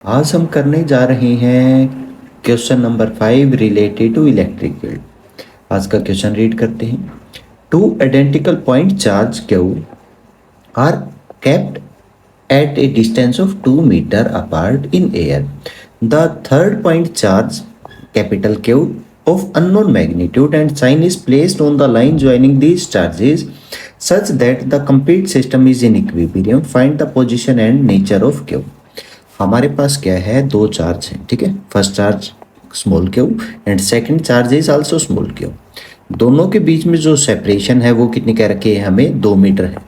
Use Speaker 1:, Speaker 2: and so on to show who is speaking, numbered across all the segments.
Speaker 1: आज हम करने जा रहे हैं question number 5 related to electric field. आज का क्वेश्चन रीड करते हैं। Two identical point charge Q are kept at a distance of 2 meter apart in air. The third point charge capital Q of unknown magnitude and sign is placed on the line joining these charges such that the complete system is in equilibrium. Find the position and nature of Q. हमारे पास क्या है, दो charge हैं, ठीक है। First charge small Q and second charge is also small Q. दोनों के बीच में जो सेपरेशन है वो कितनी कह रखी है, हमें 2 मीटर है।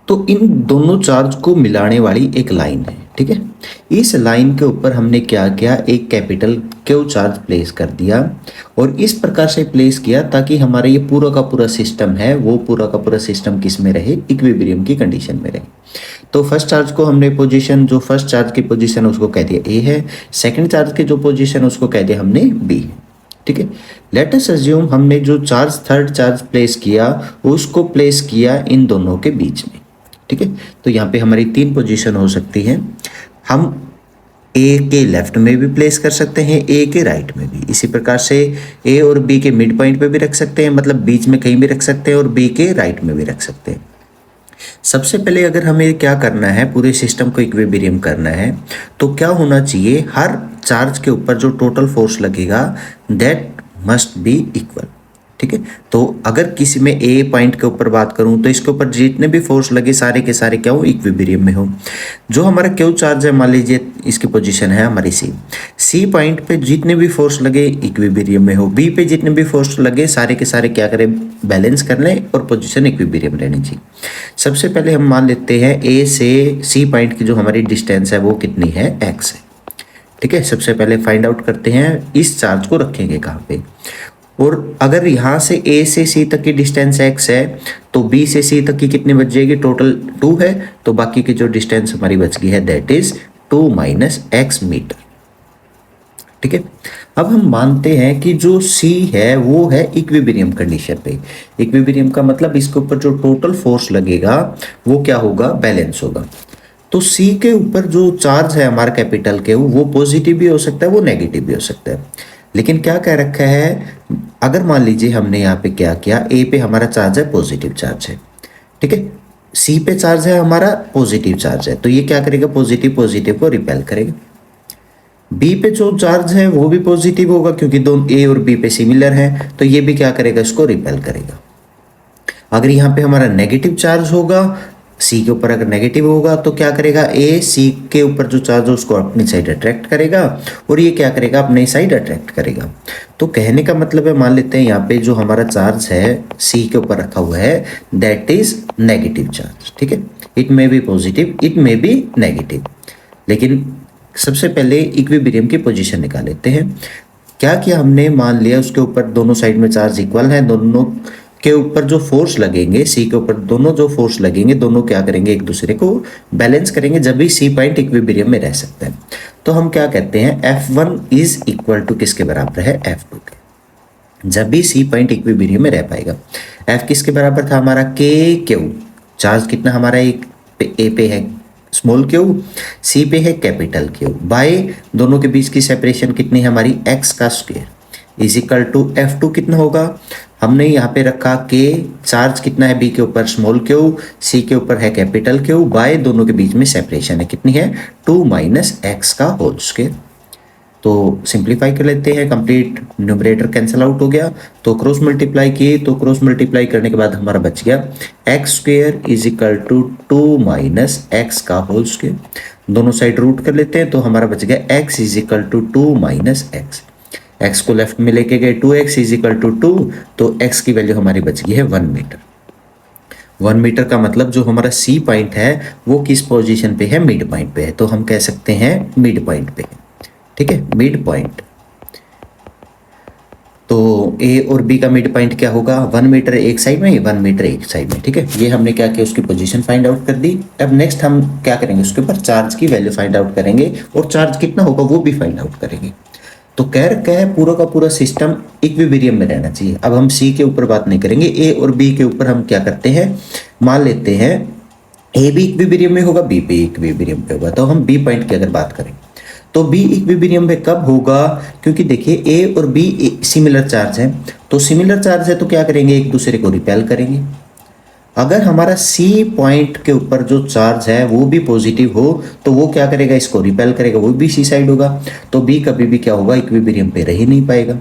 Speaker 1: तो इन दोनों चार्ज को मिलाने वाली एक लाइन है, ठीक है। इस लाइन के ऊपर हमने क्या किया, एक कैपिटल क्यू चार्ज प्लेस कर दिया और इस प्रकार से प्लेस किया ताकि हमारा ये पूरा का पूरा सिस्टम है वो पूरा का पूरा सिस्टम किस में रहे, इक्विलिब्रियम की कंडीशन में रहे। तो फर्स्ट चार्ज को हमने पोजीशन, जो फर्स्ट चार्ज की पोजीशन उसको कह दिया ए है, सेकंड चार्ज की जो पोजीशन उसको कह दिया हमने बी है, ठीक है। लेट अस अज्यूम हमने जो चार्ज थर्ड चार्ज प्लेस किया उसको प्लेस किया इन दोनों के बीच में, ठीक है। तो यहाँ पे हमारी 3 पोजीशन हो सकती हैं। हम ए के लेफ्ट में भी प्लेस कर सकते हैं, ए के राइट में भी। इसी प्रकार से ए और बी के मिड पॉइंट पे भी रख सकते हैं, मतलब बीच में कहीं भी रख सकते हैं, और बी के राइट में भी रख सकते हैं। सबसे पहले अगर हमें क्या करना है, पूरे सिस्टम को इक्विलिब्रियम करना है, तो क्या होना चाहिए, हर चार्ज के ऊपर जो टोटल फोर्स लगेगा दैट मस्ट बी इक्वल, ठीक है। तो अगर किसी में ए पॉइंट के ऊपर बात करूं तो इसके ऊपर जितने भी फोर्स लगे सारे के सारे क्या हो, इक्विलिब्रियम में हो। जो हमारा क्यू चार्ज है, मान लीजिए इसकी पोजीशन है हमारी सी पॉइंट पे जितने भी फोर्स लगे इक्विलिब्रियम में हो। बी पे जितने भी फोर्स लगे सारे के सारे क्या करें, बैलेंस कर लें और पोजीशन इक्विलिब्रियम रहनी चाहिए। सबसे पहले हम मान लेते हैं ए से सी पॉइंट की जो हमारी डिस्टेंस है वो कितनी है, एक्स है, ठीक है। सबसे पहले फाइंड आउट करते हैं इस चार्ज को रखेंगे कहाँ पे। और अगर यहाँ से A से C तक की डिस्टेंस x है तो B से C तक की कितनी बच जाएगी, टोटल 2 है, तो बाकी की जो डिस्टेंस हमारी बच गई है that is 2 minus x metre, ठीक है। अब हम मानते हैं कि जो C है वो है इक्विलिब्रियम कंडीशन पे। इक्विलिब्रियम का मतलब इसके ऊपर जो टोटल फोर्स लगेगा वो क्या होगा, बैलेंस होगा। तो C के ऊपर जो चार्ज है हमारा कैपिटल के, वो पॉजिटिव भी हो सकता है, वो नेगेटिव भी हो सकता है। लेकिन क्या कह रखा है, अगर मान लीजिए हमने यहाँ पे क्या किया, ए पे हमारा चार्ज है पॉजिटिव चार्ज है, ठीक है। सी पे चार्ज है हमारा पॉजिटिव चार्ज है, तो ये क्या करेगा, पॉजिटिव पॉजिटिव को रिपेल करेगा। बी पे जो चार्ज है वो भी पॉजिटिव होगा क्योंकि दोनों ए और बी पे सिमिलर है, तो ये भी क्या करेगा, इसको रिपेल करेगा। अगर यहाँ पे हमारा नेगेटिव चार्ज होगा, सी के ऊपर अगर नेगेटिव होगा तो क्या करेगा, ए सी के ऊपर जो चार्ज है उसको अपनी साइड अट्रैक्ट करेगा और ये क्या करेगा, अपनी साइड अट्रैक्ट करेगा। तो कहने का मतलब है, मान लेते हैं यहाँ पे जो हमारा चार्ज है सी के ऊपर रखा हुआ है दैट इज नेगेटिव चार्ज, ठीक है। It may be positive, it may be negative. लेकिन सबसे पहले इक्विलिब्रियम की पोजीशन निकाल लेते हैं। क्या किया हमने, मान लिया उसके ऊपर दोनों साइड में चार्ज इक्वल है, दोनों के ऊपर जो फोर्स लगेंगे, सी के ऊपर दोनों जो फोर्स लगेंगे दोनों क्या करेंगे, एक दूसरे को बैलेंस करेंगे, जब भी सी पॉइंट इक्विलिब्रियम में रह सकता है। तो हम क्या कहते हैं, F1 इज इक्वल टू किसके बराबर है, F2 के। जब भी सी पॉइंट इक्विलिब्रियम में रह पाएगा। F किसके बराबर था हमारा, के क्यू। चार्ज कितना हमारा, एक ए पे है स्मॉल क्यू, सी पे है कैपिटल क्यू, बाय दोनों के बीच की सेपरेशन कितनी है हमारी, एक्स का square is equal to F2 कितना होगा, हमने यहाँ पे रखा के, चार्ज कितना है बी के ऊपर स्मॉल क्यू, सी के ऊपर है कैपिटल क्यू, बाय दोनों के बीच में सेपरेशन है कितनी है, 2 माइनस एक्स का होल स्क्वायर। तो सिंप्लीफाई कर लेते हैं, कंप्लीट न्यूमरेटर कैंसिल आउट हो गया, तो क्रॉस मल्टीप्लाई किए, तो क्रॉस मल्टीप्लाई करने के बाद हमारा बच गया x square is equal to 2 minus x का होल स्क्वायर। दोनों साइड रूट कर लेते हैं तो हमारा बच गया x is equal to 2 minus x. X को लेफ्ट में लेके गए 2x इज इक्वल टू 2, तो x की वैल्यू हमारी बच गई है 1 मीटर। 1 मीटर का मतलब जो हमारा सी पॉइंट है वो किस पोजीशन पे है, मिड पॉइंट पे है, तो हम कह सकते हैं मिड पॉइंट पे है, ठीक है, मिड पॉइंट। तो ए और बी का मिड पॉइंट क्या होगा, 1 मीटर एक साइड में, 1 मीटर एक साइड में, ठीक है। ये हमने क्या किया, उसकी पोजीशन फाइंड आउट कर दी। अब नेक्स्ट हम क्या करेंगे, उसके ऊपर चार्ज की वैल्यू फाइंड आउट करेंगे और चार्ज कितना होगा वो भी फाइंड आउट करेंगे। तो कह रखा है पूरा का पूरा सिस्टम इक्विलिब्रियम में रहना चाहिए। अब हम सी के ऊपर बात नहीं करेंगे, ए और बी के ऊपर हम क्या करते हैं, मान लेते हैं ए भी इक्विलिब्रियम में होगा, बी भी इक्विलिब्रियम पे होगा। तो हम बी पॉइंट की अगर बात करें तो बी इक्विलिब्रियम पे कब होगा, क्योंकि देखिए ए और बी सिमिलर चार्ज है, तो सिमिलर चार्ज है तो क्या करेंगे, एक दूसरे को रिपेल करेंगे। अगर हमारा सी पॉइंट के ऊपर जो चार्ज है वो भी पॉजिटिव हो तो वो क्या करेगा, इसको रिपेल करेगा, वो भी सी साइड होगा। तो बी कभी भी क्या होगा, इक्विलिब्रियम पे रह ही नहीं पाएगा।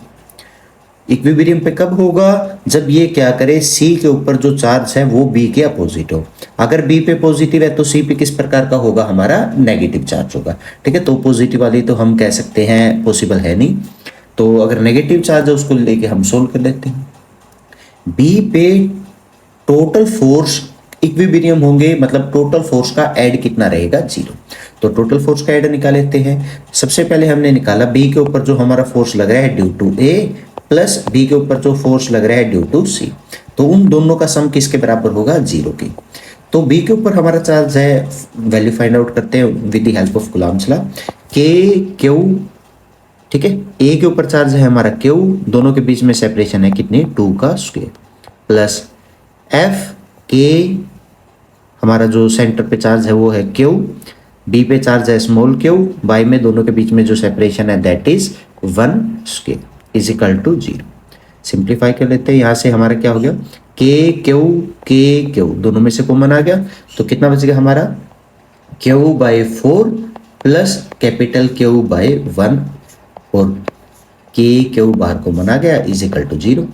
Speaker 1: इक्विलिब्रियम पे कब होगा, जब ये क्या करे, सी के ऊपर जो चार्ज है वो बी के अपोजिट हो। अगर बी पे पॉजिटिव है तो सी पे किस प्रकार का होगा, हमारा नेगेटिव चार्ज होगा। ठीक है, तो पॉजिटिव वाली तो हम कह सकते हैं पॉसिबल है नहीं, तो अगर नेगेटिव चार्ज है उसको लेके हम सोल्व कर लेते हैं। बी पे टोटल फोर्स इक्विलिब्रियम होंगे, मतलब टोटल फोर्स का ऐड कितना रहेगा, 0। तो टोटल फोर्स का ऐड निकाल लेते हैं। सबसे पहले हमने निकाला बी के ऊपर जो हमारा फोर्स लग रहा है due to A, plus B के ऊपर जो फोर्स लग रहा है ड्यू टू सी, तो उन दोनों का सम किसके बराबर होगा, 0 के। तो बी के ऊपर हमारा चार्ज है, वैल्यू फाइंड आउट करते हैं with the help of Coulomb's law, के क्यू। ठीक है, ए के ऊपर चार्ज है हमारा क्यू, दोनों के बीच में सेपरेशन है कितनी, 2 का स्क्वायर, प्लस एफ के, हमारा जो सेंटर पे चार्ज है वो है क्यू, बी पे चार्ज है स्मॉल क्यू, बाई में दोनों के बीच में जो सेपरेशन है that is 1 square is equal to 0। Simplify कर लेते हैं, यहाँ से हमारा क्या हो गया, के क्यू दोनों में से कॉमन आ गया, तो कितना बच गया हमारा, Q by 4 plus capital Q by 1, और के क्यू बाहर कॉमन आ गया इज इक्वल टू 0।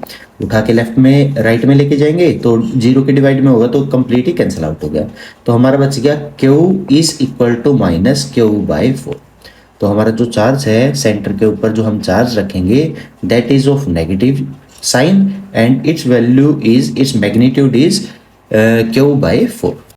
Speaker 1: उठा के लेफ्ट में राइट में लेके जाएंगे तो 0 के डिवाइड में होगा तो कंप्लीट ही कैंसिल आउट हो गया, तो हमारा बच गया Q is equal to minus Q by 4। तो हमारा जो चार्ज है सेंटर के ऊपर जो हम चार्ज रखेंगे that is of negative sign and its value is, its magnitude is Q by 4।